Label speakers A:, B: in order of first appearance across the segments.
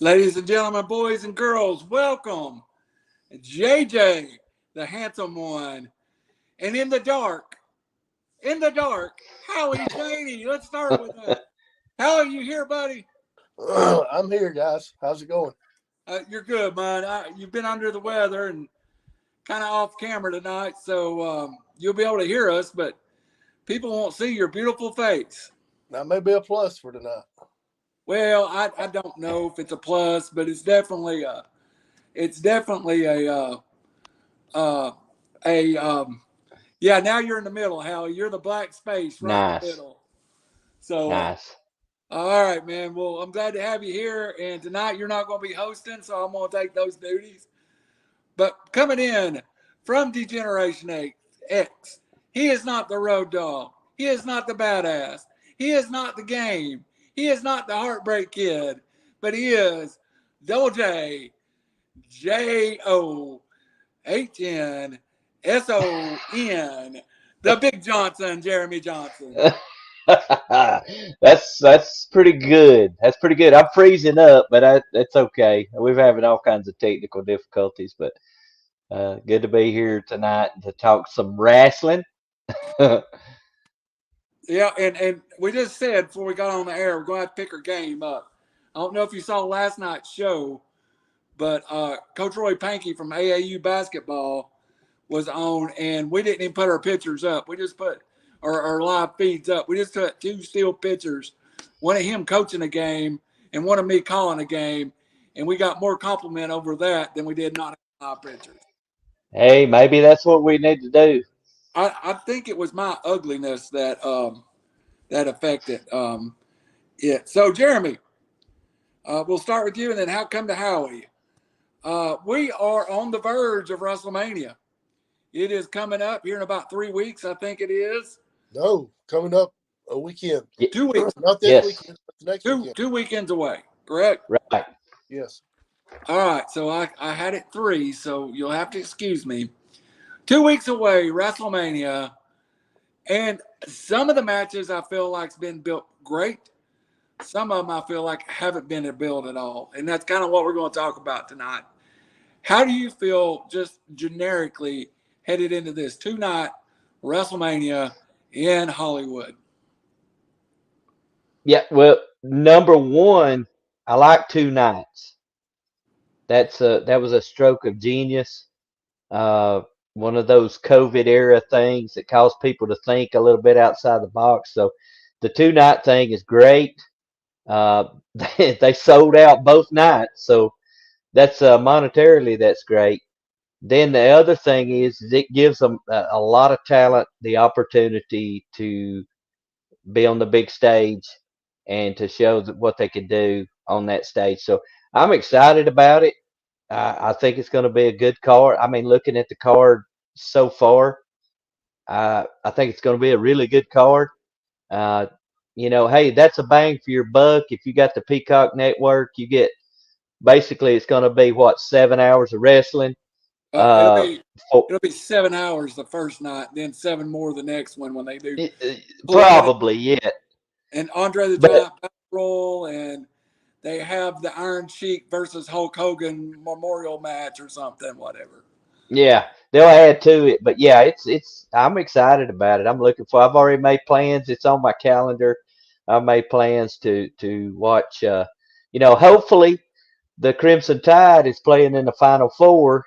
A: Ladies and gentlemen, boys and girls, welcome JJ, the handsome one, and in the dark, Howie Chaney. Let's start with that. How are you here, buddy?
B: I'm here, guys. How's it going?
A: You're good, man. You've been under the weather and kind of off camera tonight, so you'll be able to hear us, but people won't see your beautiful face.
B: That may be a plus for tonight.
A: Well, I don't know if it's a plus, but it's definitely a yeah. Now you're in the middle, Howie. You're the black space right in the middle. So
C: nice.
A: All right, man. Well, I'm glad to have you here. And tonight you're not going to be hosting, so I'm going to take those duties. But coming in from Degeneration X, he is not the road dog. He is not the badass. He is not the game. He is not the heartbreak kid. But he is Double J, JOHNSON, the Big Johnson, Jermey Johnson.
C: That's pretty good. That's pretty good. I'm freezing up, but that's okay. We're having all kinds of technical difficulties, but good to be here tonight to talk some wrestling.
A: Yeah, and we just said before we got on the air, we're going to have to pick our game up. I don't know if you saw last night's show, but Coach Roy Pankey from AAU basketball was on, and we didn't even put our pictures up. We just put our live feeds up. We just took 2 still pictures, one of him coaching a game and one of me calling a game, and we got more compliment over that than we did not have live pictures.
C: Hey, maybe that's what we need to do.
A: I think it was my ugliness that affected it. So, Jermey, we'll start with you, and then how come to Howie. We are on the verge of WrestleMania. It is coming up here in about 3 weeks, I think it is.
B: No, coming up a weekend.
A: 2 weeks.
B: Not this weekend, but the next weekend.
A: 2 weekends away, correct?
C: Right.
B: Yes.
A: All right, so I had it 3, so you'll have to excuse me. 2 weeks away, WrestleMania, and some of the matches I feel like's been built great. Some of them I feel like haven't been built at all, and that's kind of what we're going to talk about tonight. How do you feel just generically headed into this 2-night WrestleMania in Hollywood?
C: Yeah, well, number one, I like 2 nights. That was a stroke of genius. One of those COVID era things that caused people to think a little bit outside the box. So the 2-night thing is great. They sold out both nights, so that's monetarily that's great. Then the other thing is it gives them a lot of talent the opportunity to be on the big stage and to show what they can do on that stage. So I'm excited about it. I think it's going to be a good card. I mean, looking at the card so far, I think it's going to be a really good card. Hey, that's a bang for your buck. If you got the Peacock Network, you get basically it's going to be 7 hours of wrestling.
A: It'll be 7 hours the first night, then 7 more the next one when they do.
C: Probably, yeah.
A: And Andre the Giant Battle Royal, and they have the Iron Sheik versus Hulk Hogan memorial match or something, whatever.
C: Yeah, they'll add to it, but yeah, it's. I'm excited about it. I'm looking for. I've already made plans. It's on my calendar. I've made plans to watch. Hopefully, the Crimson Tide is playing in the Final Four.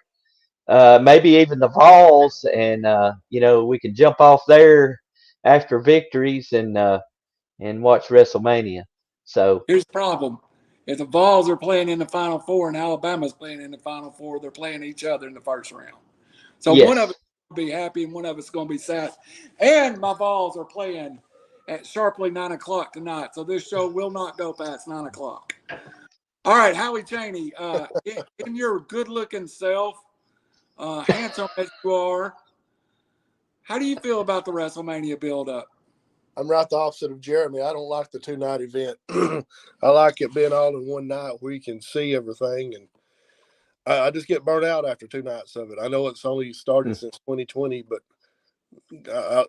C: Maybe even the Vols, and we can jump off there after victories and watch WrestleMania. So
A: here's the problem: if the Vols are playing in the Final Four and Alabama's playing in the Final Four, they're playing each other in the first round. So one of us will be happy and one of us is going to be sad. And my Vols are playing at sharply 9 o'clock tonight, so this show will not go past 9 o'clock. All right, Howie Chaney, in your good-looking self, handsome as you are, how do you feel about the WrestleMania build-up?
B: I'm right the opposite of Jermey. I don't like the 2-night event. I like it being all in one night where you can see everything, and I just get burnt out after 2 nights of it. I know it's only started since 2020, but I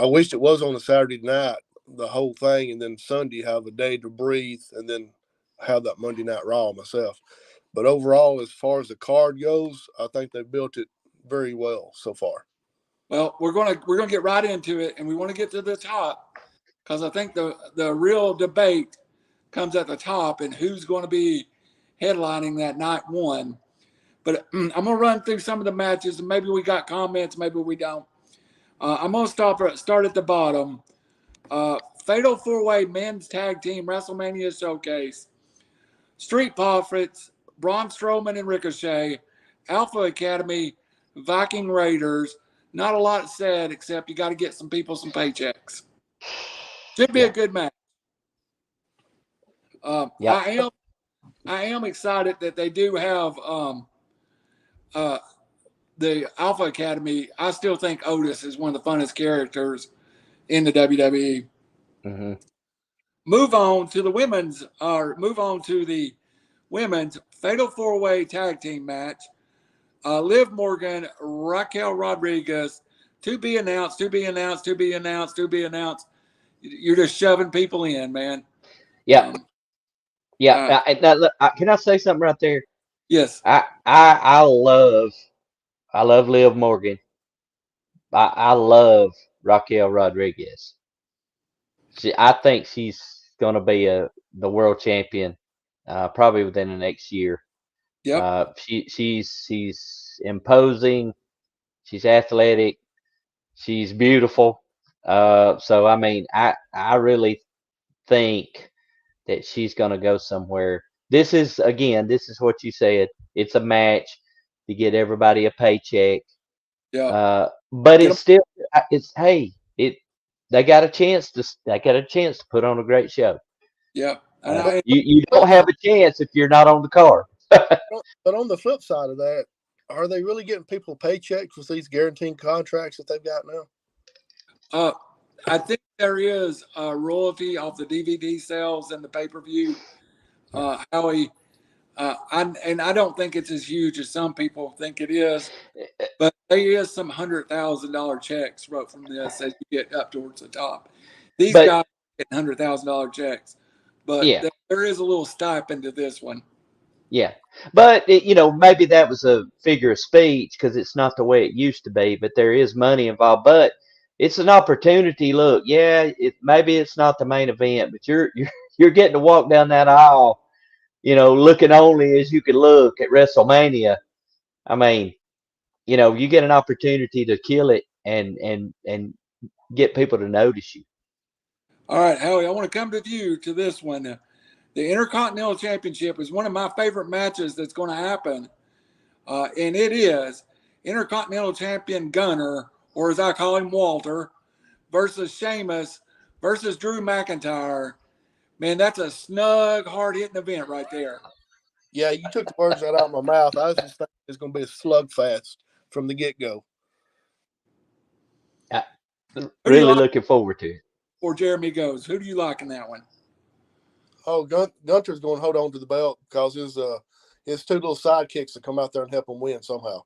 B: wished it was on a Saturday night, the whole thing, and then Sunday have a day to breathe, and then have that Monday Night Raw myself. But overall, as far as the card goes, I think they built it very well so far.
A: Well, we're gonna get right into it, and we want to get to the top because I think the real debate comes at the top and who's going to be headlining that night one. But I'm going to run through some of the matches, and maybe we got comments, maybe we don't. I'm going to start at the bottom. Fatal 4-Way Men's Tag Team WrestleMania Showcase. Street Profits, Braun Strowman and Ricochet, Alpha Academy, Viking Raiders. Not a lot said, except you got to get some people some paychecks. Should be a good match. I am excited that they do have the Alpha Academy. I still think Otis is one of the funnest characters in the WWE.
C: Mm-hmm.
A: Move on to the women's Fatal 4-Way Tag Team match. Liv Morgan, Raquel Rodriguez, to be announced. You're just shoving people in, man.
C: Yeah. Can I say something right there?
A: Yes.
C: I love Liv Morgan. I love Raquel Rodriguez. I think she's going to be the world champion probably within the next year.
A: Yep.
C: She's imposing. She's athletic. She's beautiful. So I mean, I really think that she's going to go somewhere. This is what you said. It's a match to get everybody a paycheck.
A: Yeah.
C: But they got a chance to put on a great show.
A: Yeah.
C: You don't have a chance if you're not on the card.
B: But on the flip side of that, are they really getting people paychecks with these guaranteed contracts that they've got now?
A: I think there is a royalty off the DVD sales and the pay-per-view. Howie, I don't think it's as huge as some people think it is, but there is some $100,000 checks wrote from this as you get up towards the top. These guys get $100,000 checks, but there is a little stipend to this one.
C: Yeah, but maybe that was a figure of speech because it's not the way it used to be. But there is money involved. But it's an opportunity. Look, maybe it's not the main event, but you're getting to walk down that aisle, looking only as you can look at WrestleMania. I mean, you get an opportunity to kill it and get people to notice you.
A: All right, Howie, I want to come to you to this one. The Intercontinental Championship is one of my favorite matches that's going to happen. And it is Intercontinental Champion Gunther, or as I call him, Walter, versus Sheamus versus Drew McIntyre. Man, that's a snug, hard-hitting event right there.
B: Yeah, you took the words right out of my mouth. I was just thinking it's going to be a slugfest from the get-go.
C: Really looking forward to it.
A: Before Jermey goes, who do you like in that one?
B: Oh, Gunther's going to hold on to the belt because his two little sidekicks to come out there and help him win somehow.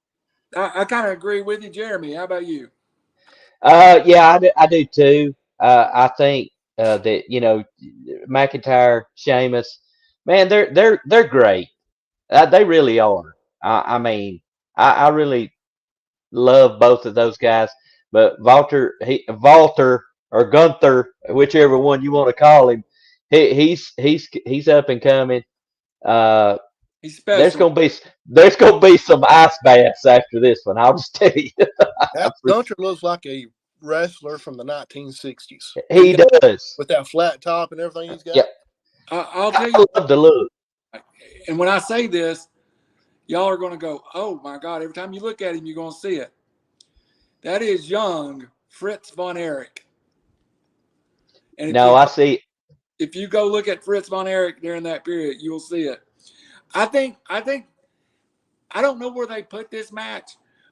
A: I kind of agree with you, Jermey. How about you?
C: Yeah, I do too. I think that McIntyre, Sheamus, man, they're great. They really are. I mean, I really love both of those guys. But Walter or Gunther, whichever one you want to call him, he's up and coming.
A: He's special.
C: There's gonna be some ice baths after this one. I'll just tell you.
B: Gunther looks like a wrestler from the 1960s.
C: He does
B: with that flat top and everything he's got.
C: Yeah,
A: I'll tell you.
C: I love the look.
A: And when I say this, y'all are going to go, "Oh my God!" Every time you look at him, you're going to see it. That is young Fritz von Erich. And
C: I see.
A: If you go look at Fritz von Erich during that period, you will see it. I don't know where they put this match,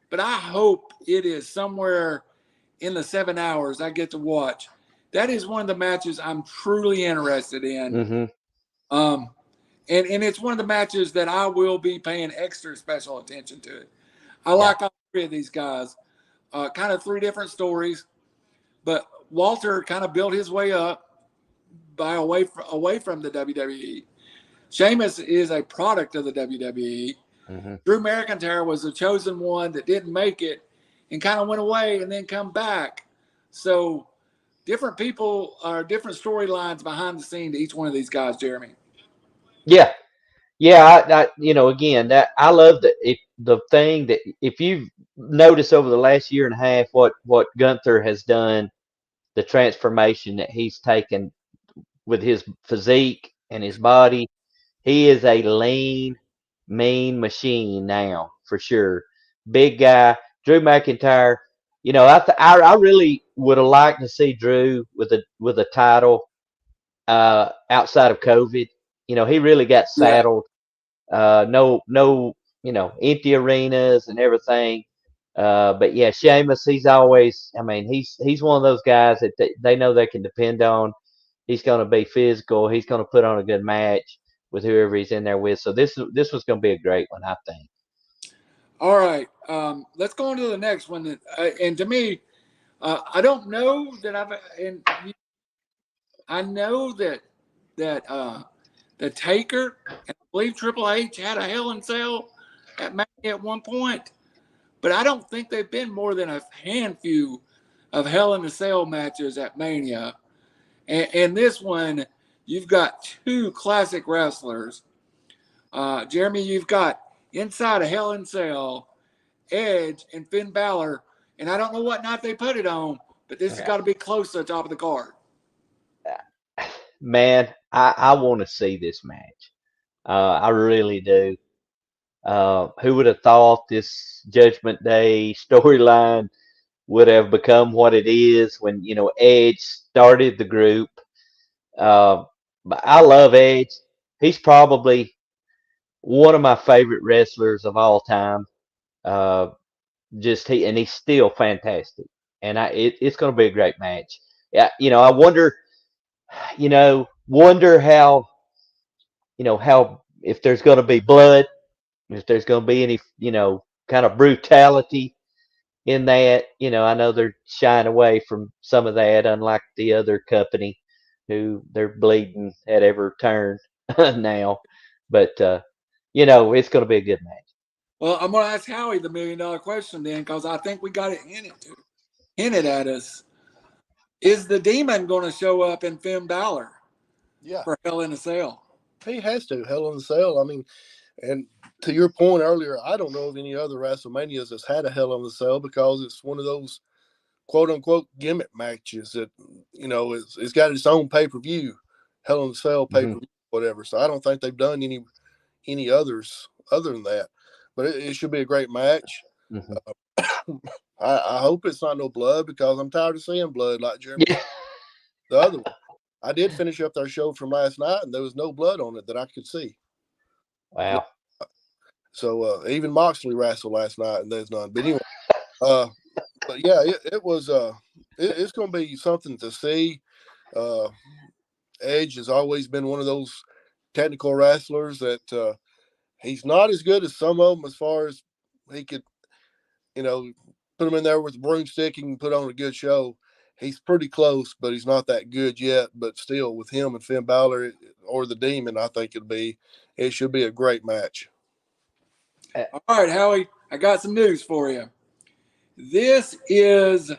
A: but I hope it is somewhere in the 7 hours I get to watch. That is one of the matches I'm truly interested in.
C: Mm-hmm.
A: And it's one of the matches that I will be paying extra special attention to. I like all three of these guys. Kind of three different stories, but Walter kind of built his way up by away from the WWE. Sheamus is a product of the WWE.
C: Mm-hmm.
A: Drew McIntyre was the chosen one that didn't make it and kind of went away and then come back. So different people are different storylines behind the scene to each one of these guys, Jeremy.
C: Yeah. I again, that I love the thing that if you've noticed over the last year and a half what Gunther has done, the transformation that he's taken with his physique and his body, he is a lean, mean machine now for sure. Big guy, Drew McIntyre. I really would have liked to see Drew with a title outside of COVID. He really got
A: Yeah.
C: saddled. No, empty arenas and everything. But yeah, Sheamus, he's always. I mean, he's one of those guys that they know they can depend on. He's going to be physical. He's going to put on a good match with whoever he's in there with. So this was going to be a great one, I think.
A: All right, let's go on to the next one. And to me, I don't know that I know that the Taker and I believe Triple H had a Hell in a Cell at Mania at one point, but I don't think they've been more than a handful of Hell in a Cell matches at Mania. And this one, you've got two classic wrestlers. Jeremy, you've got inside a Hell in a Cell, Edge and Finn Balor, and I don't know what night they put it on, but this has got to be close to the top of the card.
C: Man, I want to see this match. I really do. Who would have thought this Judgment Day storyline would have become what it is when Edge started the group? But I love Edge. He's probably one of my favorite wrestlers of all time. And he's still fantastic. And it's going to be a great match. Yeah, I wonder how if there's going to be blood, if there's going to be any kind of brutality in that. I know they're shying away from some of that, unlike the other company who they're bleeding at every turn now. But it's going to be a good match.
A: Well, I'm going to ask Howie the $1 million question then, because I think we got it hinted at us. Is the Demon going to show up in Finn Balor?
B: Yeah,
A: for Hell in a Cell.
B: He has to. Hell in a Cell. I mean, and to your point earlier, I don't know of any other WrestleManias that's had a Hell in a Cell because it's one of those quote unquote gimmick matches that it's got its own pay-per-view, Hell in a Cell pay-per-view, whatever. So I don't think they've done any others other than that. But it should be a great match. I hope it's not no blood because I'm tired of seeing blood like Jeremy. Yeah. The other one. I did finish up their show from last night, and there was no blood on it that I could see.
C: Wow.
B: So even Moxley wrestled last night, and there's none. But anyway, but yeah, it was it's going to be something to see. Edge has always been one of those technical wrestlers that he's not as good as some of them as far as he could, put him in there with a broomstick and put on a good show. He's pretty close, but he's not that good yet. But still, with him and Finn Balor or the Demon, I think it should be a great match.
A: All right, Howie, I got some news for you. This is,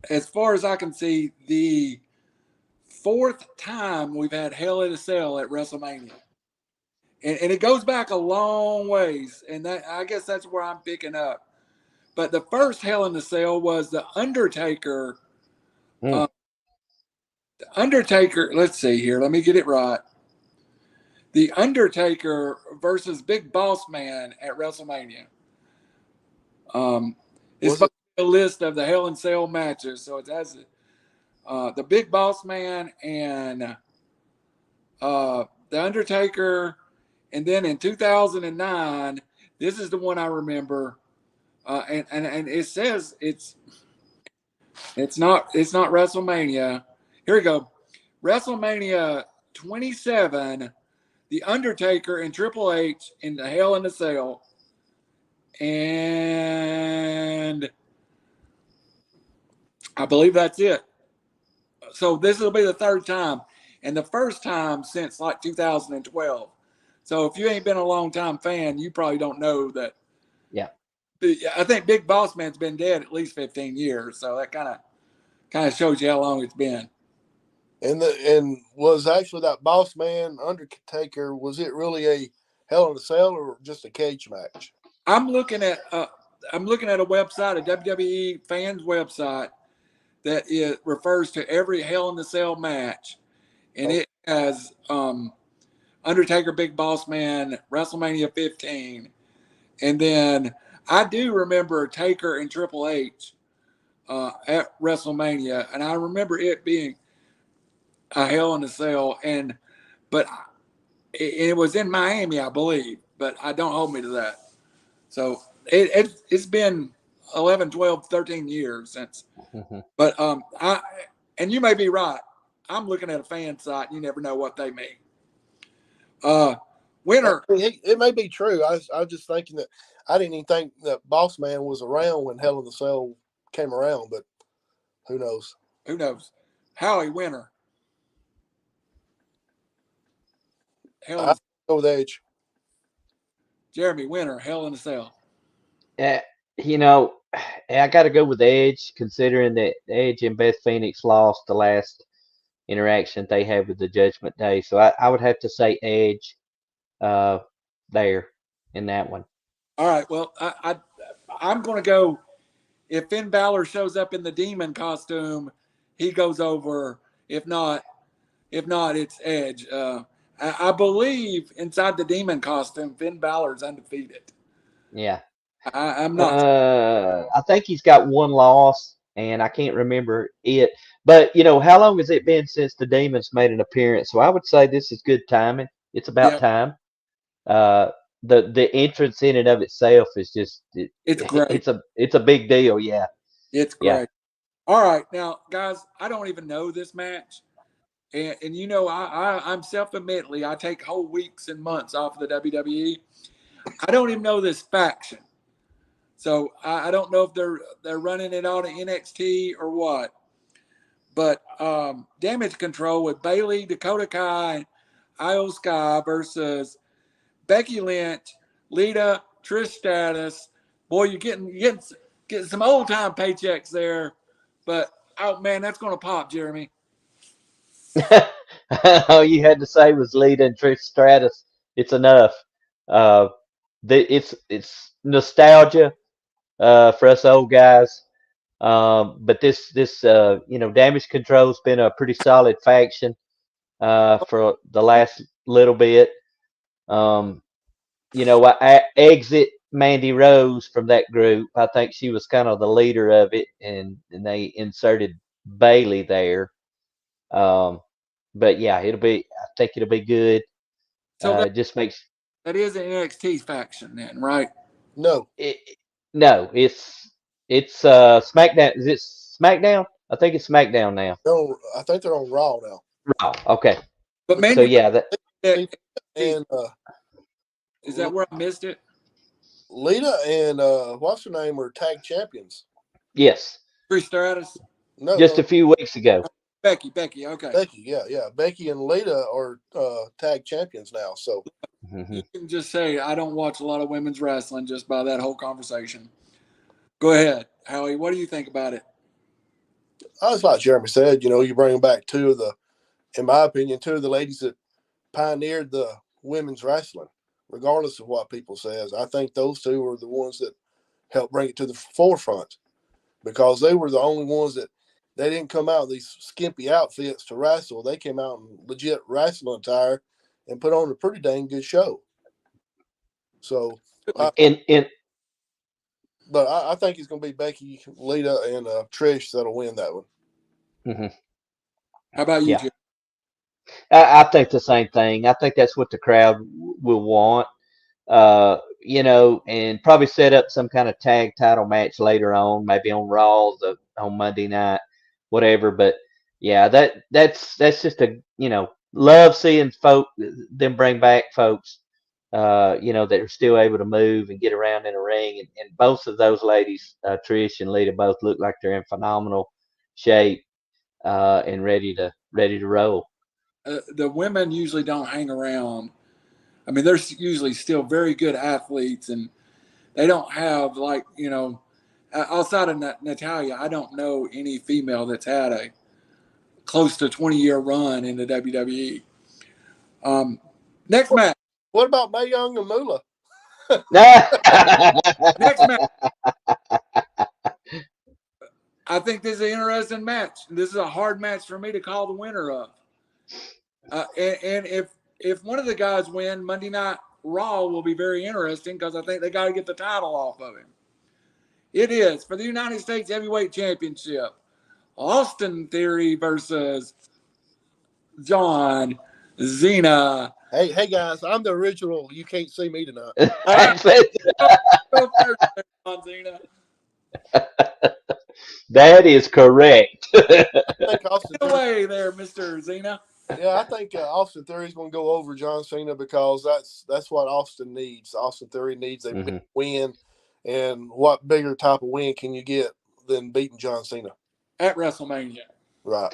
A: as far as I can see, the 4th time we've had Hell in a Cell at WrestleMania. And it goes back a long ways, and I guess that's where I'm picking up. But the first Hell in a Cell was the Undertaker. The Undertaker, let's see here. Let me get it right. The Undertaker versus Big Boss Man at WrestleMania. It's a list of the Hell in a Cell matches. So it has the Big Boss Man and the Undertaker. And then in 2009, this is the one I remember. And it says it's not WrestleMania. Here we go. WrestleMania 27, The Undertaker and Triple H in the Hell in a Cell. And I believe that's it. So this will be the 3rd time. and the first time since like 2012. So if you ain't been a long time fan, you probably don't know that.
C: Yeah.
A: I think Big Boss Man's been dead at least 15 years, so that kind of shows you how long it's been.
B: And was actually that Boss Man Undertaker, was it really a Hell in a Cell or just a cage match?
A: I'm looking at a website, a WWE fans website that it refers to every Hell in a Cell match, and it has Undertaker, Big Boss Man, WrestleMania 15, and then I do remember Taker and Triple H at WrestleMania, and I remember it being a Hell in a Cell, but it was in Miami, I believe, but I don't hold me to that. So it's been 11, 12, 13 years since. But and you may be right. I'm looking at a fan site, and you never know what they mean. Winner.
B: It may be true. I was just thinking that I didn't even think that Boss Man was around when Hell in the Cell came around, but who knows?
A: Who knows? Howie, winner.
B: I'll go with Edge.
A: Jermey, winner. Hell in a Cell.
C: You know, I got to go with Edge, considering that Edge and Beth Phoenix lost the last interaction they had with the Judgment Day. So I would have to say Edge there in that one.
A: All right. Well, I'm going to go. If Finn Balor shows up in the demon costume, he goes over. If not, it's Edge. I believe inside the demon costume, Finn Balor's undefeated.
C: Yeah.
A: I'm not.
C: I think he's got one loss, and I can't remember it. But how long has it been since the Demons made an appearance? So I would say this is good timing. It's about time. The entrance in and of itself is just
A: it's great.
C: It's a big deal. Yeah.
A: It's great. Yeah. All right, now guys, I don't even know this match, and I'm self-admittedly I take whole weeks and months off of the WWE. I don't even know this faction. So I don't know if they're running it on NXT or what. But Damage Control with Bayley, Dakota Kai, Io Sky versus Becky Lynch, Lita, Trish Stratus. Boy, you're getting some old time paychecks there. But oh man, that's gonna pop, Jermey.
C: All you had to say was Lita and Trish Stratus. It's enough. It's nostalgia for us old guys. But this Damage Control's been a pretty solid faction for the last little bit. I exit Mandy Rose from that group. I think she was kind of the leader of it, and they inserted Bayley there. But yeah, I think it'll be good.
A: So
C: that just makes
A: that is an NXT faction then, right?
B: No,
C: it's SmackDown. Is it SmackDown? I think it's SmackDown now.
B: No, I think they're on Raw now.
C: Raw, okay.
A: But Mandy,
C: so yeah,
B: and
A: is that where I missed it?
B: Lita and what's her name are tag champions.
C: Yes.
A: Trish Stratus.
C: No, just a few weeks ago.
A: Becky, okay.
B: Becky, yeah. Becky and Lita are tag champions now. So
A: you can just say I don't watch a lot of women's wrestling just by that whole conversation. Go ahead, Howie. What do you think about it?
B: That's like Jeremy said. You bring back in my opinion, two of the ladies that pioneered the women's wrestling, regardless of what people says. I think those two were the ones that helped bring it to the forefront because they were the only ones that they didn't come out in these skimpy outfits to wrestle. They came out in legit wrestling attire and put on a pretty dang good show. So, but I think it's going to be Becky, Lita, and Trish that'll win that one.
C: Mm-hmm.
A: How about you, Jim?
C: I think the same thing. I think that's what the crowd will want. And probably set up some kind of tag title match later on, maybe on Raw on Monday night, whatever. But yeah, that's just love seeing them bring back folks, that are still able to move and get around in a ring. And both of those ladies, Trish and Lita, both look like they're in phenomenal shape and ready to roll.
A: the women usually don't hang around. I mean, they're usually still very good athletes, and they don't have, like, you know, outside of Natalia, I don't know any female that's had a close to 20-year run in the WWE. Next match.
B: What about Mae Young and Moolah?
A: Next match. I think this is an interesting match. This is a hard match for me to call the winner of. And if one of the guys win, Monday Night Raw will be very interesting because I think they got to get the title off of him. It is for the United States Heavyweight Championship. Austin Theory versus John Cena.
B: Hey guys, I'm the original. You can't see me tonight.
A: Go first, John Cena.
C: That is correct.
B: I think Austin
A: Get away there, Mr. Cena.
B: Yeah, I think Austin Theory is going to go over John Cena because that's what Austin needs. Austin Theory needs a big win, and what bigger type of win can you get than beating John Cena
A: at WrestleMania?
B: Right.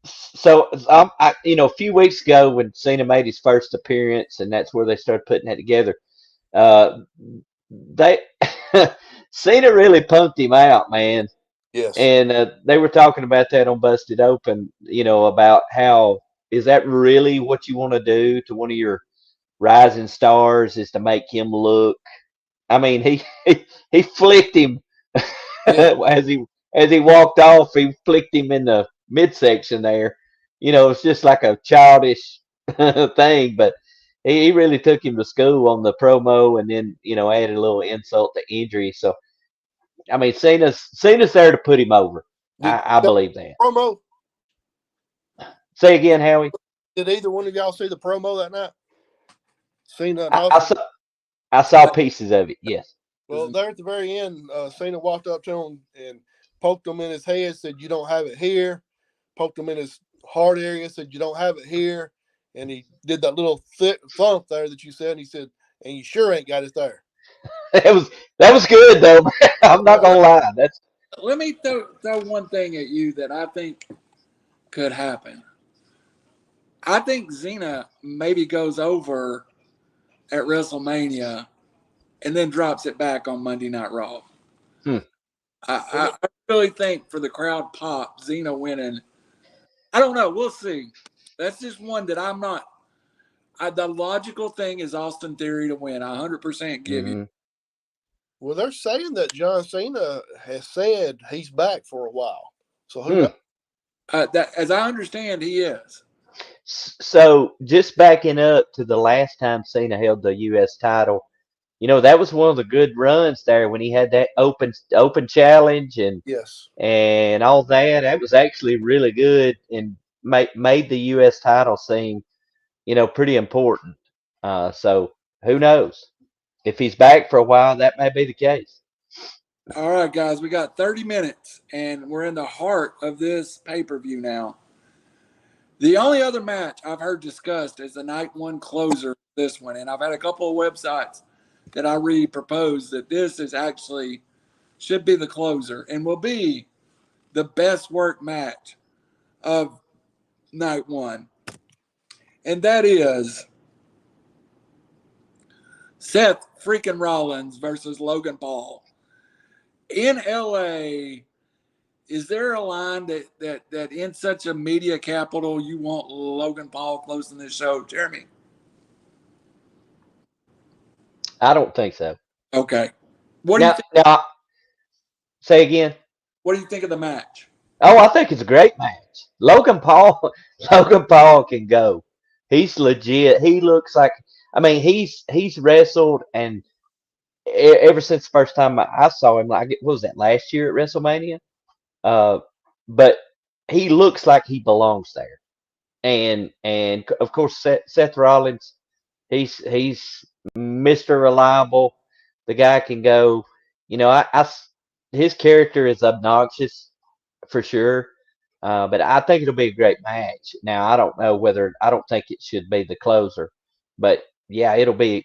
C: So a few weeks ago when Cena made his first appearance, and that's where they started putting that together. Cena really punked him out, man.
B: Yes.
C: And they were talking about that on Busted Open, about how is that really what you want to do to one of your rising stars is to make him look. I mean, he flicked him as he walked off. He flicked him in the midsection there. It's just like a childish thing, but he really took him to school on the promo, and then added a little insult to injury. So. I mean, Cena's there to put him over. I believe that.
B: Promo.
C: Say again, Howie.
B: Did either one of y'all see the promo that night? Cena.
C: I saw pieces of it. Yes.
B: Well, there at the very end, Cena walked up to him and poked him in his head. Said, "You don't have it here." Poked him in his heart area. Said, "You don't have it here." And he did that little thick thump there that you said. And he said, "And you sure ain't got it there."
C: That was good though. I'm not gonna lie.
A: Let me throw one thing at you that I think could happen. I think Cena maybe goes over at WrestleMania and then drops it back on Monday Night Raw. I really think for the crowd pop, Cena winning. I don't know. We'll see. That's just one that I'm not. The logical thing is Austin Theory to win. I 100% give you.
B: Well, they're saying that John Cena has said he's back for a while. So who knows?
A: That, as I understand, he is.
C: So just backing up to the last time Cena held the U.S. title, that was one of the good runs there when he had that open challenge and
B: yes,
C: and all that. That was actually really good and made the U.S. title seem, pretty important. So who knows? If he's back for a while, that may be the case.
A: All right, guys, we got 30 minutes, and we're in the heart of this pay-per-view now. The only other match I've heard discussed is the night one closer, this one, and I've had a couple of websites that I read propose that this is actually should be the closer and will be the best work match of night one. And that is Seth freaking Rollins versus Logan Paul. In LA, is there a line that in such a media capital you want Logan Paul closing this show, Jermey?
C: I don't think so.
A: Okay. What do you think?
C: Now, say again.
A: What do you think of the match?
C: Oh, I think it's a great match. Logan Paul can go. He's legit. He looks like, I mean, he's wrestled, and ever since the first time I saw him, like, what was that, last year at WrestleMania? But he looks like he belongs there. And of course, Seth Rollins, he's Mr. Reliable. The guy can go. His character is obnoxious for sure. But I think it'll be a great match. Now, I don't think it should be the closer, but yeah, it'll be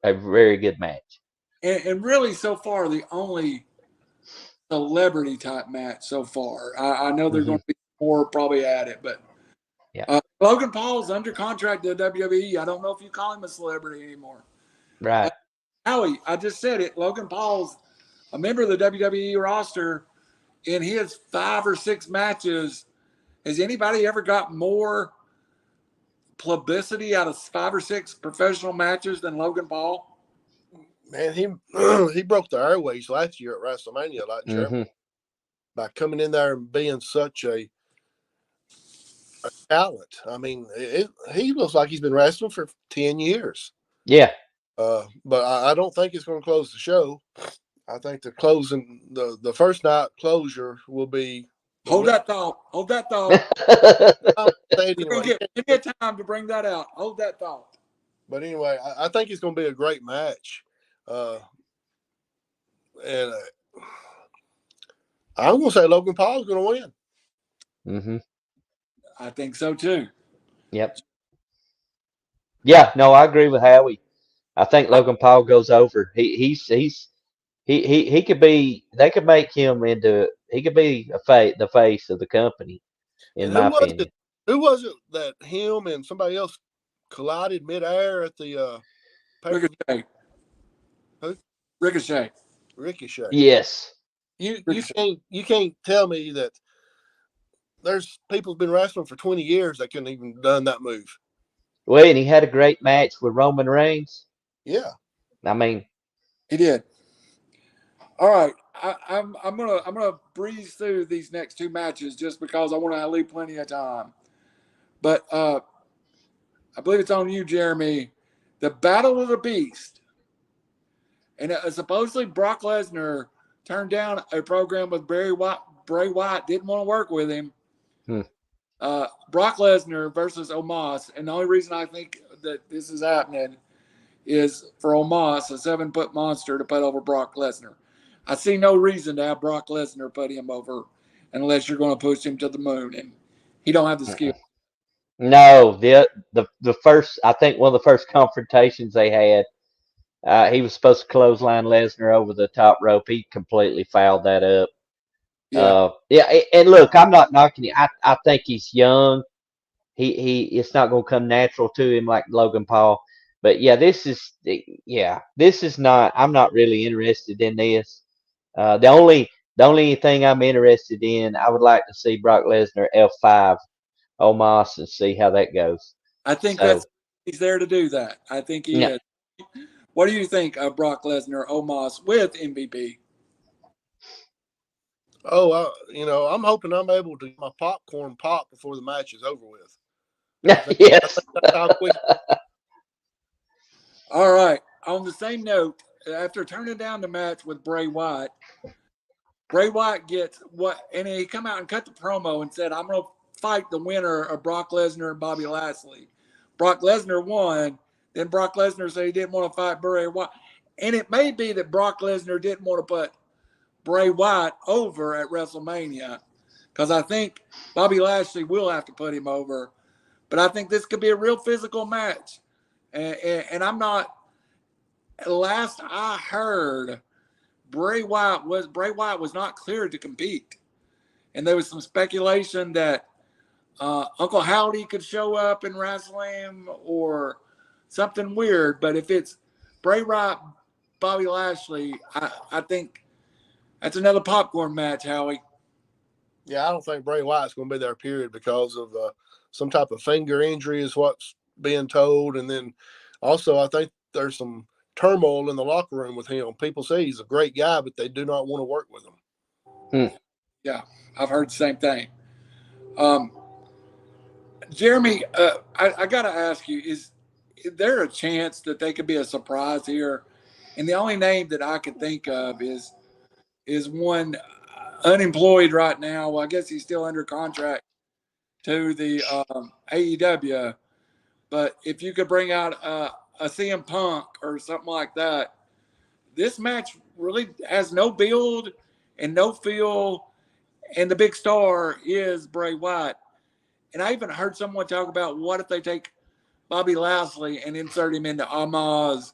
C: a very good match.
A: And really, so far, the only celebrity type match so far. I know there's going to be more probably at it, but
C: Yeah.
A: Logan Paul's under contract to WWE. I don't know if you call him a celebrity anymore.
C: Right.
A: Howie, I just said it. Logan Paul's a member of the WWE roster. In his 5 or 6 matches, has anybody ever got more publicity out of 5 or 6 professional matches than Logan Paul?
B: Man, he broke the airways last year at WrestleMania, like Jeremy, by coming in there and being such a talent. I mean, he looks like he's been wrestling for 10 years.
C: Yeah.
B: But I don't think it's going to close the show. I think the first night closure will be.
A: Hold that thought.
B: Anyway,
A: You're going to get plenty of time to bring that out. Hold that thought.
B: But anyway, I think it's going to be a great match. And I'm going to say Logan Paul's going to win.
C: Mm-hmm.
A: I think so too.
C: Yep. Yeah, no, I agree with Howie. I think Logan Paul goes over. He could be. They could make him into. He could be the face of the company, in my opinion.
B: Who was it that him and somebody else collided midair at the
A: Ricochet?
B: Who?
A: Ricochet.
C: Yes.
B: You can't tell me that there's people who've been wrestling for 20 years that couldn't even done that move.
C: Well, and he had a great match with Roman Reigns.
B: Yeah.
C: I mean,
A: he did. All right. I'm gonna breeze through these next 2 matches just because I want to leave plenty of time. But I believe it's on you, Jeremy. The Battle of the Beast. And supposedly Brock Lesnar turned down a program with Bray Wyatt didn't want to work with him. Brock Lesnar versus Omos. And the only reason I think that this is happening is for Omos, a 7-foot monster, to put over Brock Lesnar. I see no reason to have Brock Lesnar put him over unless you're going to push him to the moon, and he don't have the skill.
C: No, the first, I think one of the first confrontations they had, he was supposed to clothesline Lesnar over the top rope. He completely fouled that up. Yeah. And look, I'm not knocking you. I think he's young. It's not going to come natural to him like Logan Paul. But yeah, this is not. I'm not really interested in this. The only thing I'm interested in, I would like to see Brock Lesnar F5 Omos and see how that goes.
A: I think he's there to do that. I think he is. What do you think of Brock Lesnar Omos with MVP?
B: Oh, I'm hoping I'm able to get my popcorn pop before the match is over with.
C: Yes.
A: All right. On the same note, after turning down the match with Bray Wyatt gets and he come out and cut the promo and said, I'm going to fight the winner of Brock Lesnar and Bobby Lashley. Brock Lesnar won. Then Brock Lesnar said he didn't want to fight Bray Wyatt. And it may be that Brock Lesnar didn't want to put Bray Wyatt over at WrestleMania because I think Bobby Lashley will have to put him over. But I think this could be a real physical match. And I'm not – last I heard, Bray Wyatt was not cleared to compete. And there was some speculation that Uncle Howdy could show up and wrestle him or something weird. But if it's Bray Wyatt, Bobby Lashley, I think that's another popcorn match, Howie.
B: Yeah, I don't think Bray Wyatt's going to be there, period, because of some type of finger injury is what's being told. And then also I think there's some turmoil in the locker room with him. People say he's a great guy, but they do not want to work with him.
A: Yeah, I've heard the same thing. Jeremy, I got to ask you, is there a chance that they could be a surprise here? And the only name that I could think of is one unemployed right now. Well, I guess he's still under contract to the AEW. But if you could bring out a CM Punk or something like that, this match really has no build and no feel. And the big star is Bray Wyatt. And I even heard someone talk about what if they take Bobby Lashley and insert him into Omos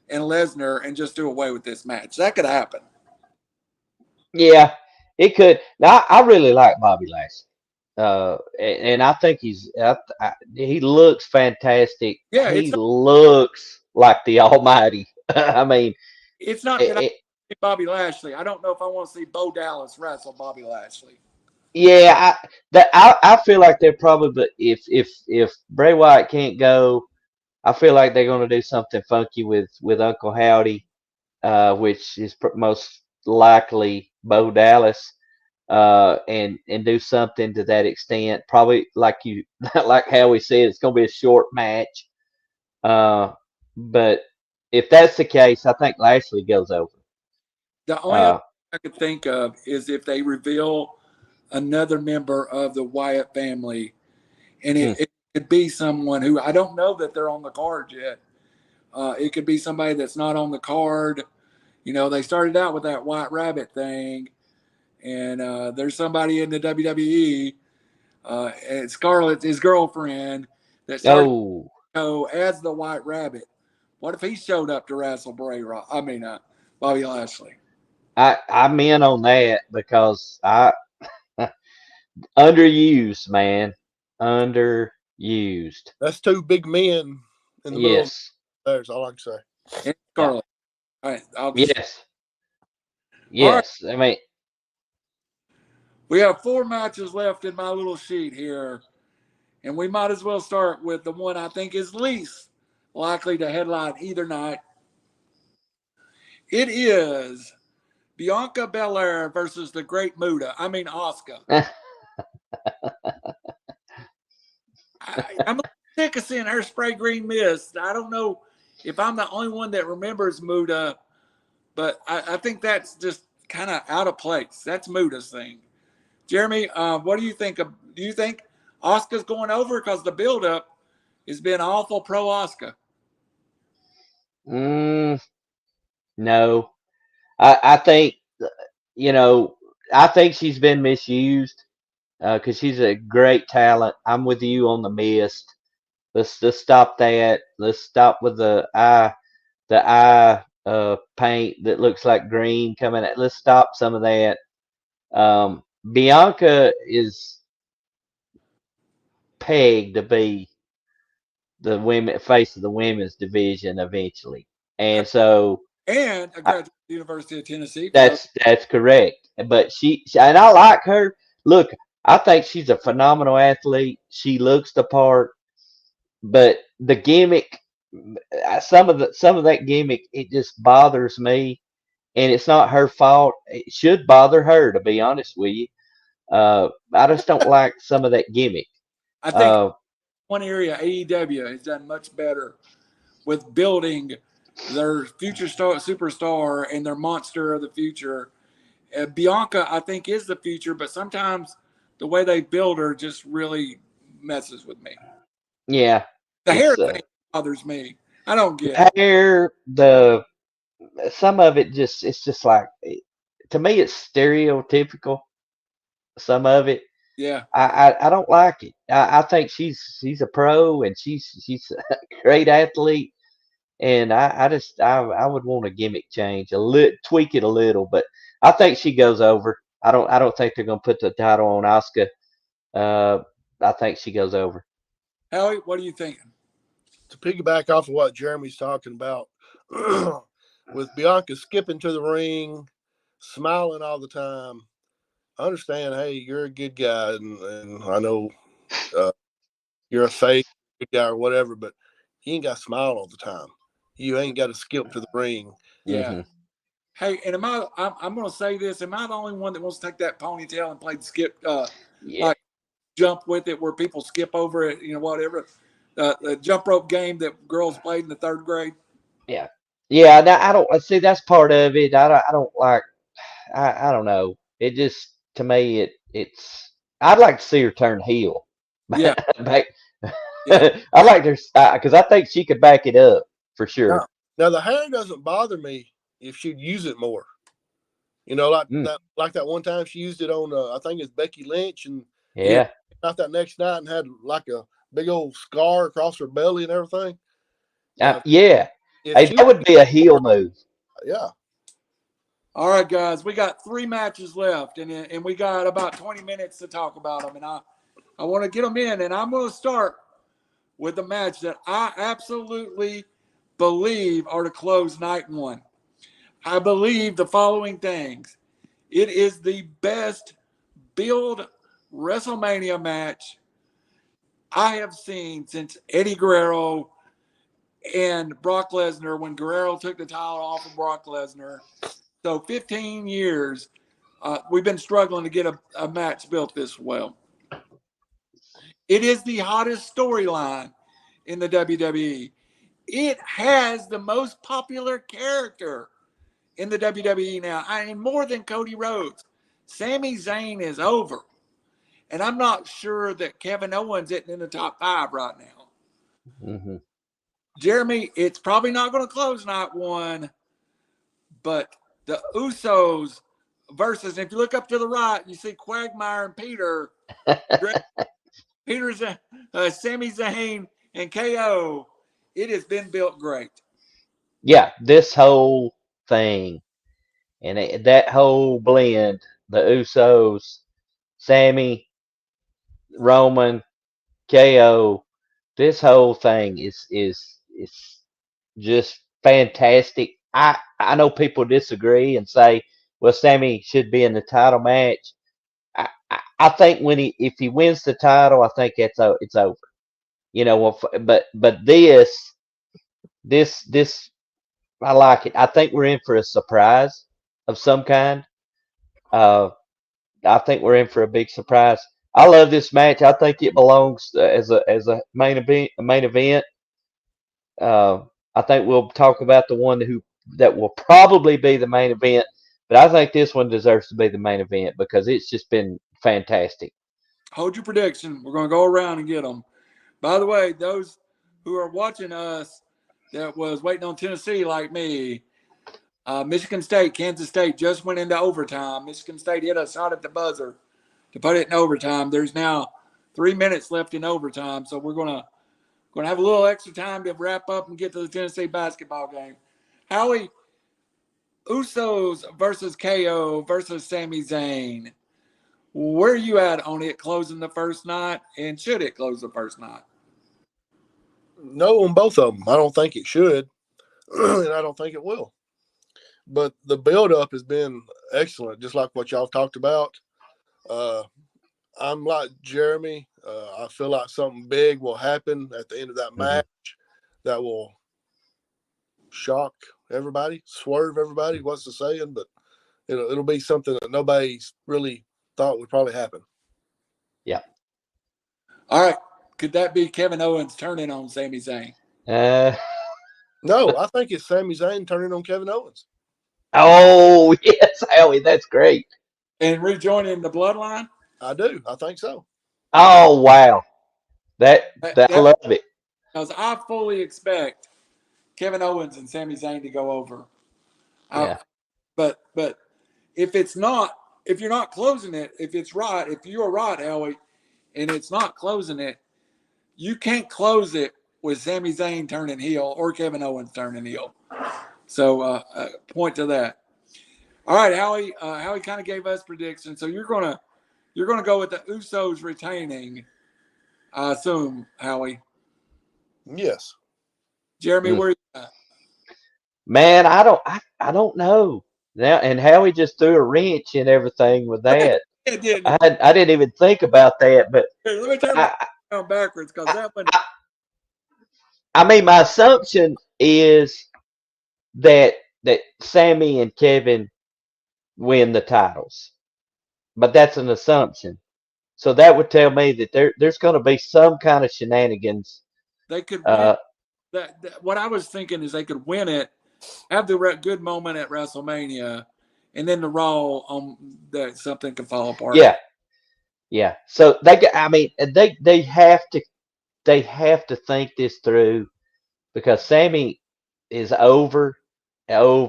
A: and Lesnar and just do away with this match. That could happen.
C: Yeah, it could. Now, I really like Bobby Lashley. And I think he looks fantastic.
A: Yeah,
C: He looks like the Almighty. I mean,
A: it's not that I see Bobby Lashley. I don't know if I want to see Bo Dallas wrestle Bobby Lashley.
C: yeah, I feel like they're probably if Bray Wyatt can't go, I feel like they're going to do something funky with Uncle Howdy, which is most likely Bo Dallas, and do something to that extent. Probably like like Howie said, it's going to be a short match. But if that's the case, I think Lashley goes over.
A: The only other thing I could think of is if they reveal another member of the Wyatt family, and it could be someone who I don't know that they're on the card yet. It could be somebody that's not on the card. They started out with that White Rabbit thing, and there's somebody in the WWE, and Scarlett's his girlfriend, that started to go as the White Rabbit. What if he showed up to wrestle Bobby Lashley?
C: I'm in on that because underused, man. Underused.
B: That's two big men in the middle.
C: Yes.
B: There's all I can say.
A: And Scarlett. All right.
C: Yes. Yes. Right. I mean,
A: we have 4 matches left in my little sheet here, and we might as well start with the one I think is least likely to headline either night. It is Bianca Belair versus the Great Asuka. I'm sick of seeing her spray green mist. I don't know if I'm the only one that remembers Muda, but I think that's just kind of out of place. That's Muda's thing. Jeremy, what do you think? Do you think Asuka's going over? Because the buildup has been awful pro Asuka.
C: No. I think, I think she's been misused because she's a great talent. I'm with you on the mist. Let's stop that. Let's stop with the eye paint that looks like green coming at. Let's stop some of that. Bianca is pegged to be the face of the women's division eventually, and so
A: and a graduate of the University of Tennessee.
C: That's correct. But she and I like her. Look, I think she's a phenomenal athlete. She looks the part, but the gimmick, some of that gimmick, it just bothers me, and it's not her fault. It should bother her, to be honest with you. I just don't like some of that gimmick.
A: I think one area AEW has done much better with building their future superstar and their monster of the future. Bianca, I think, is the future, but sometimes the way they build her just really messes with me.
C: Yeah.
A: The hair thing bothers me. I don't get
C: the hair, some of it it's just like, to me, it's stereotypical. Some of it.
A: Yeah.
C: I don't like it. I think she's a pro and she's a great athlete. And I would want a gimmick change, tweak it a little, but I think she goes over. I don't think they're gonna put the title on Asuka. I think she goes over.
A: Howie, what are you thinking?
B: To piggyback off of what Jeremy's talking about, with Bianca skipping to the ring, smiling all the time, I understand. Hey, you're a good guy, and I know you're a fake good guy or whatever, but you ain't got to smile all the time. You ain't got to skip to the ring.
A: Yeah. Mm-hmm. Hey, and I'm going to say this. Am I the only one that wants to take that ponytail and play the skip, like jump with it, where people skip over it, whatever, the jump rope game that girls played in the 3rd grade?
C: Yeah. Yeah. Now, I don't see that's part of it. I don't like, I don't know. It just, to me, I'd like to see her turn heel.
A: Yeah.
C: I'd like to, because I think she could back it up for sure.
B: Now the hair doesn't bother me if she'd use it more. Like that one time she used it on, I think it's Becky Lynch, and out that next night and had like a big old scar across her belly and everything.
C: Hey, that would be a heel move.
B: Yeah.
A: All right, guys, we got 3 matches left, and we got about 20 minutes to talk about them. And I want to get them in, and I'm going to start with the match that I absolutely believe are to close night one. I believe the following things. It is the best build WrestleMania match I have seen since Eddie Guerrero and Brock Lesnar, when Guerrero took the title off of Brock Lesnar. So 15 years, we've been struggling to get a match built this well. It is the hottest storyline in the WWE. It has the most popular character in the WWE now. I mean, more than Cody Rhodes. Sami Zayn is over. And I'm not sure that Kevin Owens isn't in the top 5 right now.
C: Mm-hmm.
A: Jeremy, it's probably not going to close night one, but the Usos versus, if you look up to the right, you see Quagmire and Peter. Peter's Sami Zayn and KO. It has been built great.
C: Yeah, this whole thing and that whole blend, the Usos, Sammy, Roman, KO, this whole thing is just fantastic. I know people disagree and say, well, Sammy should be in the title match. I think if he wins the title, I think it's over. You know, but this I like it. I think we're in for a surprise of some kind. I think we're in for a big surprise. I love this match. I think it belongs as a main event. I think we'll talk about the one that will probably be the main event, but I think this one deserves to be the main event because it's just been fantastic.
A: Hold your prediction. We're going to go around and get them. By the way, those who are watching us that was waiting on Tennessee like me, Michigan State, Kansas State just went into overtime. Michigan State hit a shot at the buzzer to put it in overtime. There's now 3 minutes left in overtime, so we're gonna have a little extra time to wrap up and get to the Tennessee basketball game. Howie, Usos versus KO versus Sami Zayn. Where are you at on it closing the first night, and should it close the first night?
B: No, on both of them. I don't think it should, and I don't think it will. But the build-up has been excellent, just like what y'all talked about. I'm like Jeremy. I feel like something big will happen at the end of that match that will shock everybody, swerve everybody. What's the saying? But it'll be something that nobody really thought would probably happen.
C: Yeah.
A: All right. Could that be Kevin Owens turning on Sami Zayn?
B: No, I think it's Sami Zayn turning on Kevin Owens.
C: Oh, yes, Howie, that's great.
A: And rejoining the bloodline?
B: I do. I think so.
C: Oh, wow. I love it.
A: Because I fully expect Kevin Owens and Sami Zayn to go over.
C: Yeah.
A: But if you're not closing it, if you're right, Howie, and it's not closing it, you can't close it with Sami Zayn turning heel or Kevin Owens turning heel. So point to that. All right, Howie. Howie kind of gave us predictions, so you're gonna go with the Usos retaining, I assume, Howie.
B: Yes.
A: Jeremy, where are you at?
C: Man, I don't know now. And Howie just threw a wrench in everything with that. I didn't even think about that, but
A: here, let me turn my down backwards because that one.
C: I mean, my assumption is that Sammy and Kevin win the titles, but that's an assumption. So that would tell me that there's going to be some kind of shenanigans.
A: They could win. What I was thinking is they could win it, have the good moment at WrestleMania, and then the Raw that something could fall apart.
C: Yeah. So they have to think this through because Sammy is over, and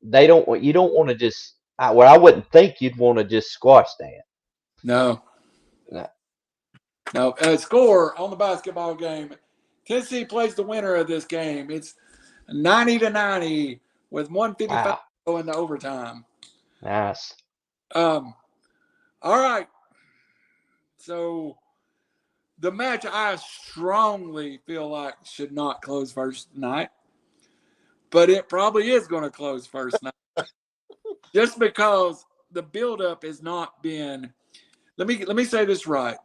C: you don't want to just. I wouldn't think you'd want to just squash that.
A: No. Score on the basketball game. Tennessee plays the winner of this game. It's 90-90 with 155 going to overtime.
C: Nice.
A: All right. So the match I strongly feel like should not close first night, but it probably is going to close first night, just because the buildup has not been. Let me say this right.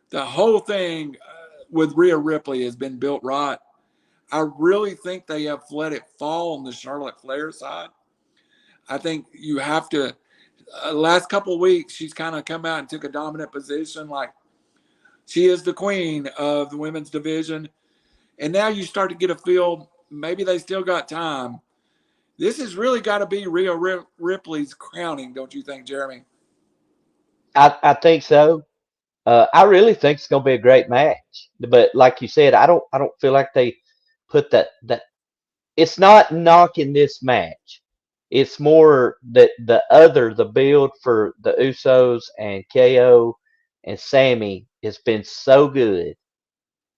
A: The whole thing with Rhea Ripley has been built right. I really think they have let it fall on the Charlotte Flair side. I think you have to. Last couple of weeks, she's kind of come out and took a dominant position, like she is the queen of the women's division. And now you start to get a feel. Maybe they still got time. This has really got to be Rhea Ripley's crowning, don't you think, Jeremy?
C: I think so. I really think it's going to be a great match. But like you said, I don't feel like they put that. It's not knocking this match. It's more that the build for the Usos and KO and Sammy has been so good.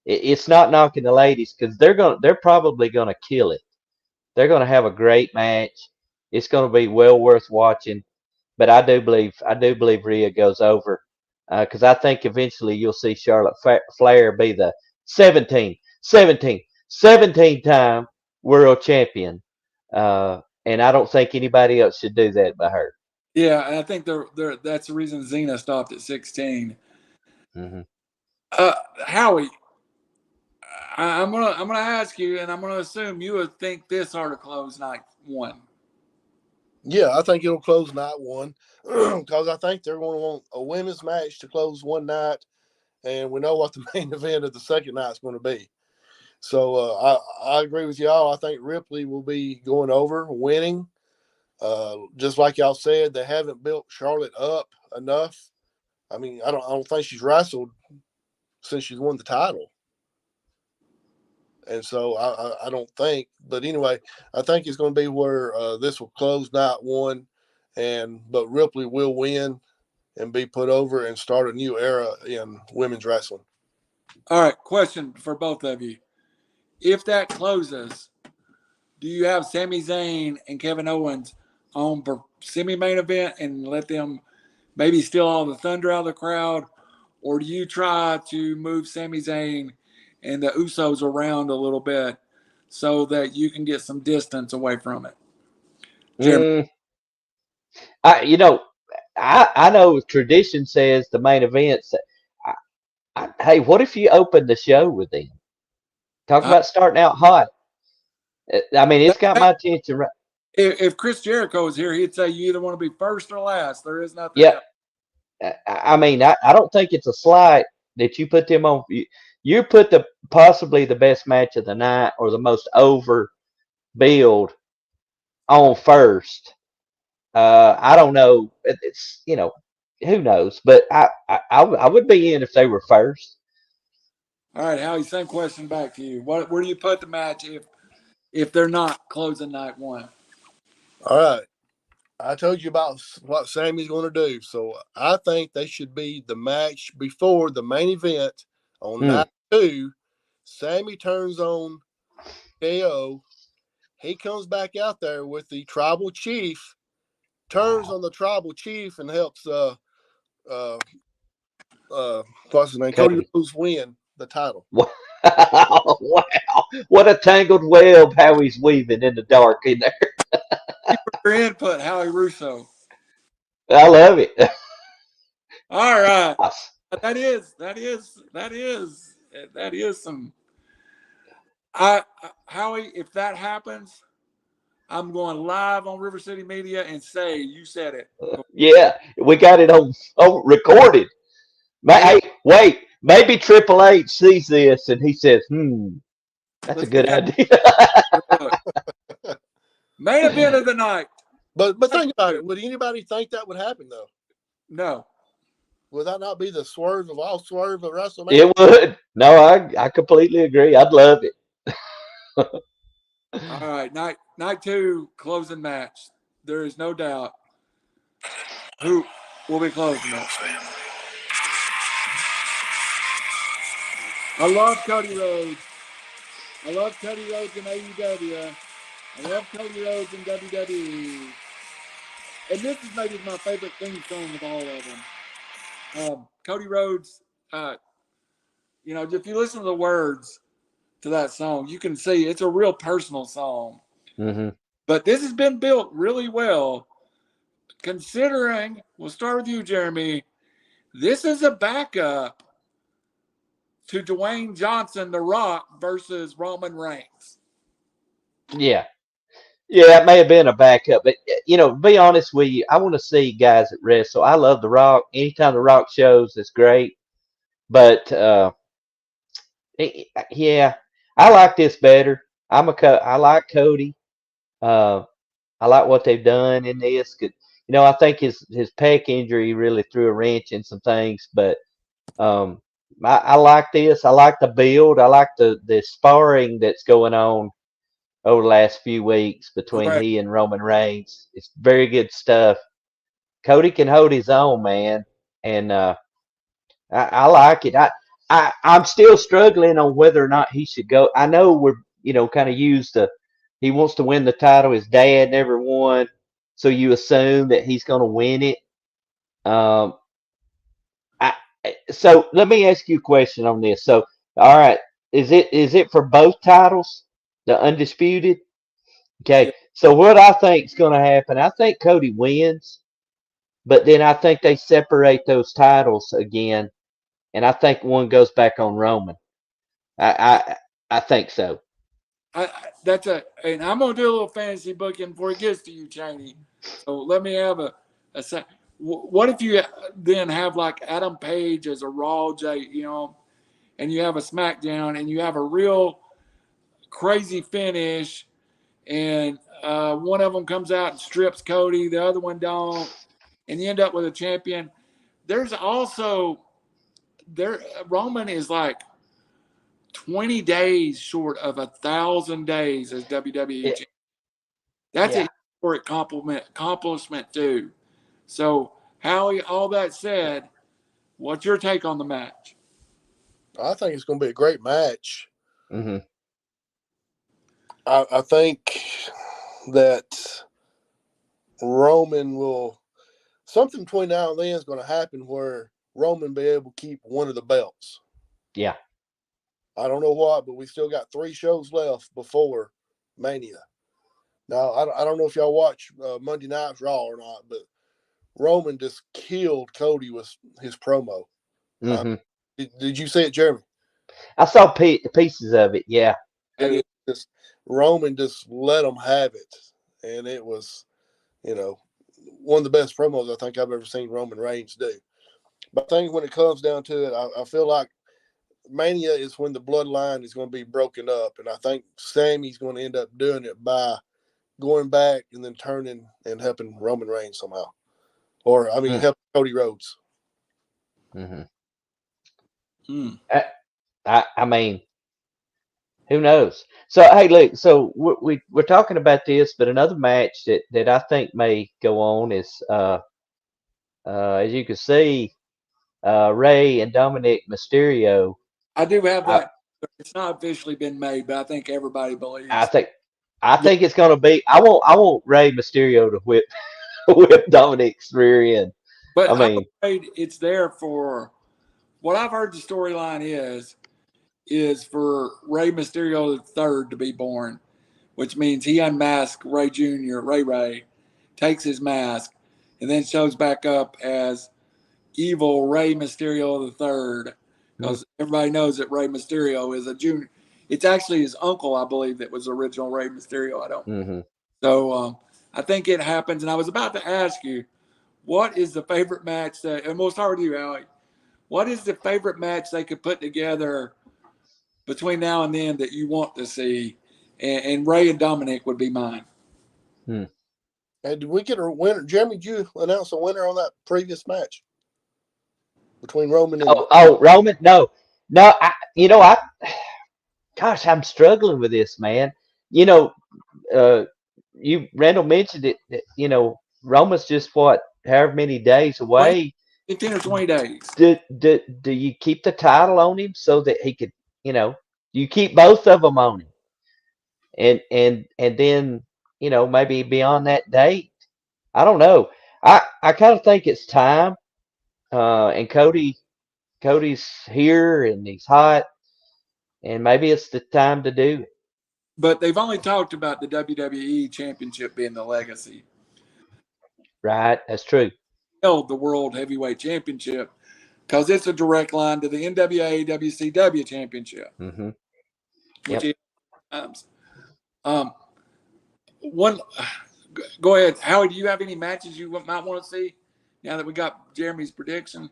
C: It's not knocking the ladies because they're probably gonna kill it. They're gonna have a great match. It's gonna be well worth watching. But I do believe Rhea goes over because I think eventually you'll see Charlotte Flair be the 17 time world champion. And I don't think anybody else should do that but her.
A: Yeah, and I think that's the reason Xena stopped at 16.
C: Mm-hmm.
A: Howie, I'm gonna ask you, and I'm gonna assume you would think this ought to close night 1.
B: Yeah, I think it'll close night 1 because I think they're going to want a women's match to close one night, and we know what the main event of the second night is going to be. So I agree with y'all. I think Ripley will be going over, winning. Just like y'all said, they haven't built Charlotte up enough. I mean, I don't think she's wrestled since she's won the title. And so I don't think, but anyway, I think it's going to be where this will close night 1, but Ripley will win and be put over and start a new era in women's wrestling.
A: All right, question for both of you: if that closes, do you have Sami Zayn and Kevin Owens on semi-main event and let them maybe steal all the thunder out of the crowd, or do you try to move Sami Zayn and the Usos around a little bit so that you can get some distance away from it? Jeremy.
C: I know tradition says the main events. Hey, what if you open the show with them? Talk about starting out hot. I mean, it's got my attention. Right.
A: If Chris Jericho was here, he'd say you either want to be first or last. There is nothing
C: Yeah.
A: else.
C: I mean, I don't think it's a slight that you put them on. You put possibly the best match of the night or the most over build on first. I don't know. It's who knows, but I would be in if they were first.
A: All right, Howie, same question back to you. Where do you put the match if they're not closing night 1?
B: All right. I told you about what Sammy's going to do. So I think they should be the match before the main event on night 2. Sammy turns on KO. He comes back out there with the tribal chief, turns on the tribal chief, and helps what's his name? Cody Rhodes win the title.
C: Wow. What a tangled web Howie's weaving in the dark in there.
A: Thank you for your input, Howie Russo.
C: I love it.
A: All right. That is some. Howie, if that happens, I'm going live on River City Media and say you said it.
C: Yeah, we got it on recorded. Hey, wait, maybe Triple H sees this and he says, that's a good idea.
A: Main event of the night.
B: But think about it. Would anybody think that would happen, though?
A: No.
B: Would that not be the swerve of all swerve of WrestleMania?
C: It would. No, I completely agree. I'd love it.
A: All right, night 2 closing match. There is no doubt who will be closing that. I love Cody Rhodes. I love Cody Rhodes in AEW. I love Cody Rhodes in WWE. And this is maybe my favorite theme song of all of them. Cody Rhodes if you listen to the words to that song, you can see it's a real personal song.
C: Mm-hmm.
A: But this has been built really well, considering, we'll start with you, Jeremy. This is a backup to Dwayne Johnson, The Rock, versus Roman Reigns.
C: Yeah. Yeah, it may have been a backup, but to be honest with you, I want to see guys that wrestle. I love The Rock. Anytime The Rock shows, it's great. But yeah, I like this better. I like Cody. Uh, I like what they've done in this. I think his pec injury really threw a wrench in some things, but I like this. I like the build. I like the sparring that's going on over the last few weeks between
A: Correct.
C: he and Roman Reigns. It's very good stuff. Cody can hold his own, man, and I like it. I'm still struggling on whether or not he should go. I know we're kind of used to he wants to win the title. His dad never won, so you assume that he's going to win it. Um, so let me ask you a question on this. So, all right, is it for both titles, the undisputed? Okay.
A: Yeah.
C: So what I think is going to happen, I think Cody wins, but then I think they separate those titles again, and I think one goes back on Roman. I think so.
A: And I'm gonna do a little fantasy booking before it gets to you, Chaney. So let me have a what if you then have like Adam Page as a Raw J, and you have a SmackDown and you have a real crazy finish, and one of them comes out and strips Cody, the other one don't, and you end up with a champion. There's also Roman is like 20 days short of 1,000 days as WWE champion. That's a historic accomplishment too. So, Howie, all that said, what's your take on the match?
B: I think it's going to be a great match.
C: Mm-hmm.
B: I think that Roman will something between now and then is going to happen where Roman be able to keep one of the belts.
C: Yeah.
B: I don't know what, but we still got 3 shows left before Mania. Now, I don't know if y'all watch Monday Night Raw or not, but Roman just killed Cody with his promo.
C: Mm-hmm.
B: Did you see it, Jeremy?
C: I saw pieces of it. Yeah.
B: Roman just let him have it, and it was, one of the best promos I think I've ever seen Roman Reigns do. But I think when it comes down to it, I feel like Mania is when the bloodline is going to be broken up, and I think Sammy's going to end up doing it by going back and then turning and helping Roman Reigns somehow, or helping Cody Rhodes.
C: Mm-hmm.
A: Hmm.
C: I mean, who knows? So hey, look. So we're talking about this, but another match that I think may go on is as you can see, Ray and Dominic Mysterio.
A: I do have that. It's not officially been made, but I think everybody believes.
C: I think it's gonna be. I want Ray Mysterio to whip Dominic's rear end.
A: But
C: I
A: I'm
C: mean,
A: afraid it's there for what I've heard the storyline is for Ray Mysterio III to be born, which means he unmasks Ray Jr., Ray, takes his mask, and then shows back up as evil Ray Mysterio III, because everybody knows that Ray Mysterio is a junior. It's actually his uncle, I believe, that was the original Ray Mysterio. I don't.
C: mm-hmm.
A: So I think it happens. And I was about to ask you, what is the favorite match and we'll start with you, Howie. What is the favorite match they could put together between now and then that you want to see? And Ray and Dominic would be mine.
B: And did we get a winner? Jeremy, did you announce a winner on that previous match between Roman and
C: Roman? No. Gosh, I'm struggling with this, man. Randall mentioned it. That, Roman's just however many days away.
A: 15 or 20 days.
C: Do you keep the title on him so that he could, you keep both of them on him, and then maybe beyond that date. I don't know. I kind of think it's time, and Cody Cody's here and he's hot, and maybe it's the time to do it.
A: But they've only talked about the WWE Championship being the legacy.
C: Right, that's true.
A: Held the World Heavyweight Championship because it's a direct line to the NWA WCW Championship.
C: Mm-hmm.
A: Which is one. Go ahead, Howie. Do you have any matches you might want to see now that we got Jeremy's prediction?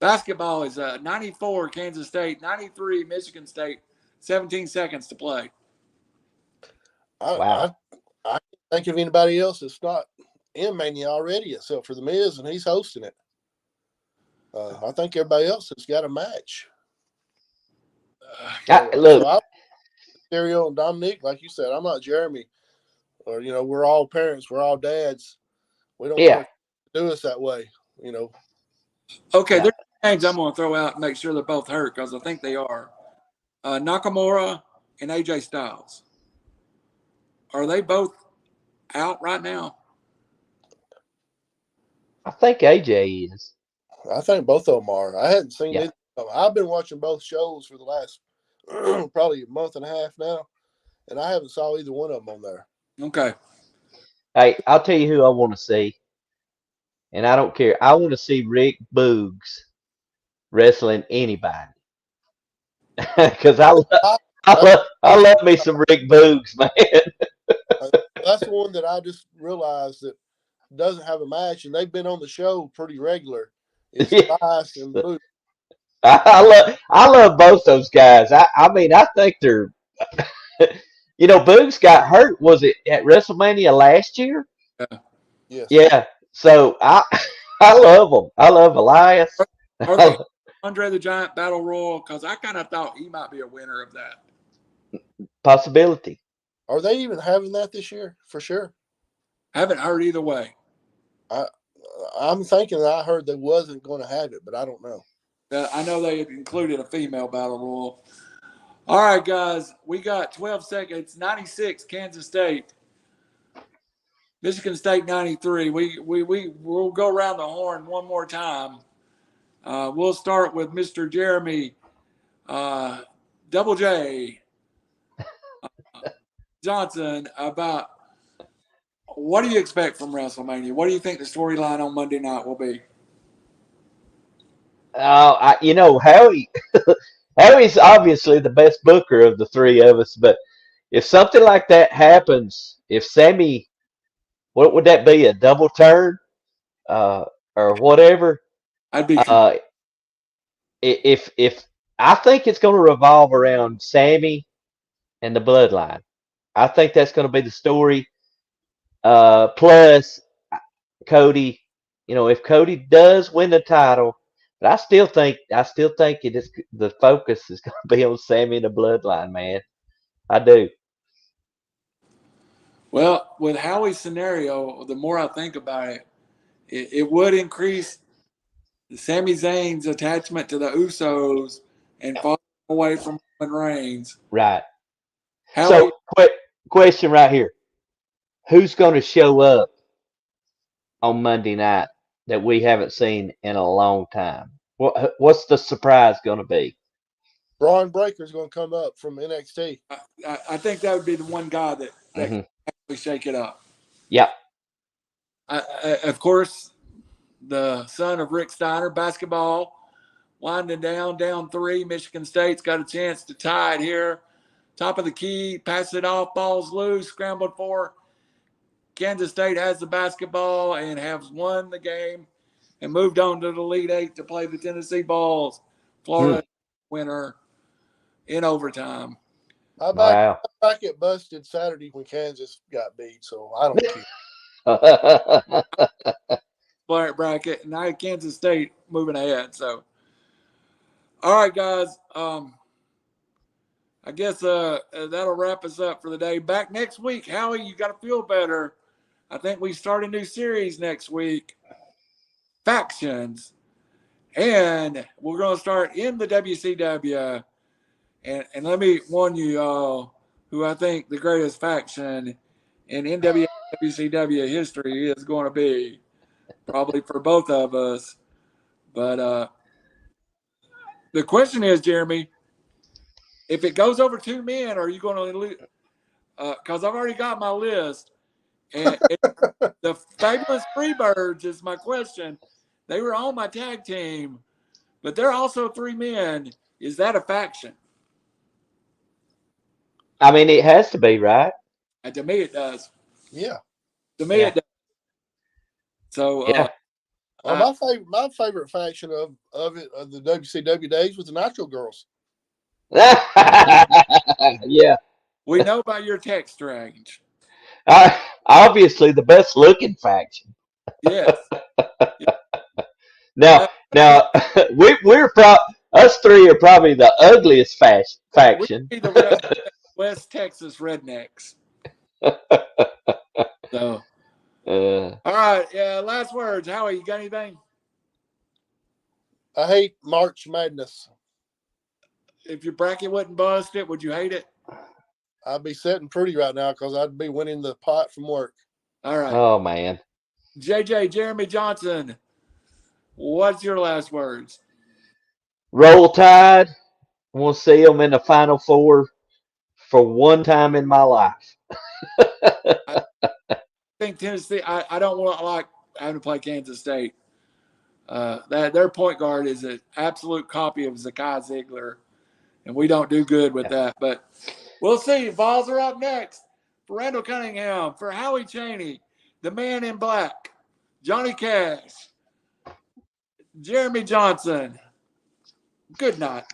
A: Basketball is 94 Kansas State, 93 Michigan State, 17 seconds to play.
C: Wow.
B: I can't think of anybody else that's not in Mania already except for The Miz, and he's hosting it. I think everybody else has got a match.
C: Look,
B: so Stereo and Damnit, like you said, I'm not Jeremy. Or, we're all parents, we're all dads. We don't want to do us that way,
A: Okay, there's names I'm going to throw out and make sure they're both hurt because I think they are. Nakamura and AJ Styles. Are they both out right now?
C: I think AJ is.
B: I think both of them are. I hadn't seen it. I've been watching both shows for the last probably a month and a half now, and I haven't saw either one of them on there.
A: Okay.
C: Hey, I'll tell you who I want to see, and I don't care. I want to see Rick Boogs wrestling anybody because I love me some Rick Boogs, man.
B: That's the one that I just realized that doesn't have a match, and they've been on the show pretty regular. It's Spice and Boogs.
C: I love both those guys. I mean, I think they're. Boogs got hurt. Was it at WrestleMania last year?
A: Yeah.
B: Yes.
C: Yeah. So I love them. I love Elias.
A: Andre the Giant Battle Royal, because I kind of thought he might be a winner of that.
C: Possibility.
B: Are they even having that this year? For sure.
A: Haven't heard either way.
B: I'm thinking that I heard they wasn't going to have it, but I don't know.
A: I know they included a female Battle Royal. All right, guys, we got 12 seconds. 96 Kansas State, Michigan State 93. We'll go around the horn one more time. We'll start with Mr. Jeremy, Double J Johnson. About what do you expect from WrestleMania? What do you think the storyline on Monday night will be?
C: Howie's obviously the best booker of the three of us, but if something like that happens, if Sammy, what would that be, a double turn, or whatever?
A: I'd be.
C: If I think it's going to revolve around Sammy and the Bloodline. I think that's going to be the story. Plus Cody, if Cody does win the title. But I still think it is the focus is going to be on Sammy and the Bloodline, man. I do.
A: Well, with Howie's scenario, the more I think about it, it would increase Sami Zayn's attachment to the Usos and fall away from Roman Reigns.
C: Right.
A: Howie,
C: so, question right here: who's going to show up on Monday night that we haven't seen in a long time? What's the surprise going to be?
B: Braun Breaker's going to come up from NXT.
A: I think that would be the one guy that can actually shake it up.
C: Yep.
A: Of course, the son of Rick Steiner, basketball, winding down 3. Michigan State's got a chance to tie it here. Top of the key, pass it off, ball's loose, scrambled for. Kansas State has the basketball and has won the game and moved on to the Elite Eight to play the Tennessee Vols. Florida winner in overtime.
B: I back it busted Saturday when Kansas got beat, so I don't
A: care. Bracket, and I had Kansas State moving ahead. So, all right, guys. I guess that'll wrap us up for the day. Back next week. Howie, you got to feel better. I think we start a new series next week. Factions. And we're going to start in the WCW. And let me warn you all who I think the greatest faction in NWA WCW history is going to be. Probably for both of us. But The question is, Jeremy, if it goes over 2 men, are you going to lose? Because I've already got my list. And the Fabulous Freebirds is my question. They were on my tag team, but they're also 3 men. Is that a faction?
C: I mean, it has to be, right?
A: And to me, it does.
B: Yeah.
A: To me, it does. So,
C: yeah.
B: Well, my favorite faction of the WCW days was the Nitro Girls.
C: Yeah.
A: We know about your text range.
C: Obviously, the best looking faction.
A: Yes.
C: Now, us three are probably the ugliest faction.
A: We the West Texas rednecks. So, all right. Yeah. Last words, Howie. You got anything?
B: I hate March Madness.
A: If your bracket wasn't busted, would you hate it?
B: I'd be sitting pretty right now because I'd be winning the pot from work.
A: All right.
C: Oh, man.
A: JJ, Jeremy Johnson, what's your last words?
C: Roll Tide. We'll see them in the Final Four for one time in my life.
A: I think Tennessee, I don't want to like having to play Kansas State. Their point guard is an absolute copy of Zakai Ziegler, and we don't do good with that. But we'll see. Balls are up next. For Randall Cunningham, for Howie Chaney, the man in black, Johnny Cash, Jeremy Johnson. Good night.